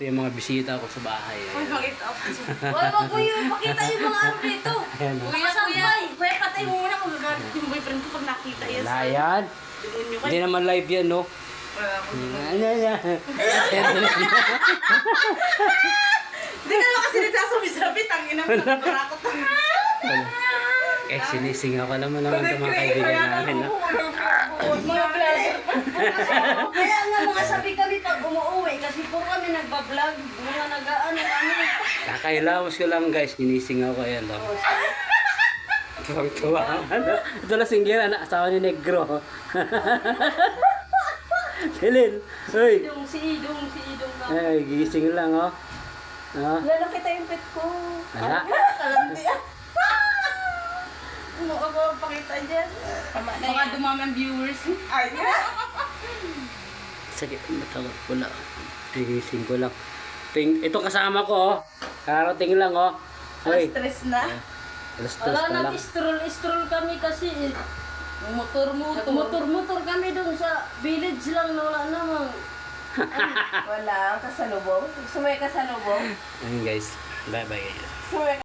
Ito yung mga bisita ko sa bahay. Uy, Ayan. makita ako. Wag mo yun, pakita yung mga ano dito. Ayan. Kuya, kuya. Kuya, patay mo muna kung gagalit yung boyfriend ko pag nakita yan. Wala yan. Demonyo ka. Hindi naman live yan, no? Wala ako. Hindi ka naman kasi nagsasabi-sabi. Tangin na nagbarakot na. Eh, sinisingaw ka naman ng mga kaibigan namin, no? Mga vlogger. Kaya nga mga sabi kami pag umuwi kasi puro kami nagbablog. Mga nag-ano kami. Kakailawas ko lang, guys. Sinisingaw ko yan, no? Tuwang-tuwa. Ano? Ito na singgir, anak. Asawa ni Negro. Silin. Uy. Si Idong ka. Ay, gigising lang, oh. Ah, Lalo kita yung pet ko. wala. Kalandi ah. Ano ka ba pakita dyan? Mga dumami ang viewers. Ay, Sige, matawag ko lang. Gigising ko lang. Ito kasama ko, oh. Karating lang, oh. Uy. stress na. Alas Wala pa lang. nag-stroll kami kasi motor kami doon sa village lang na wala namang. Wala, kasalubong. Sumay kasalubong. Ayun, guys. Bye-bye. Sumay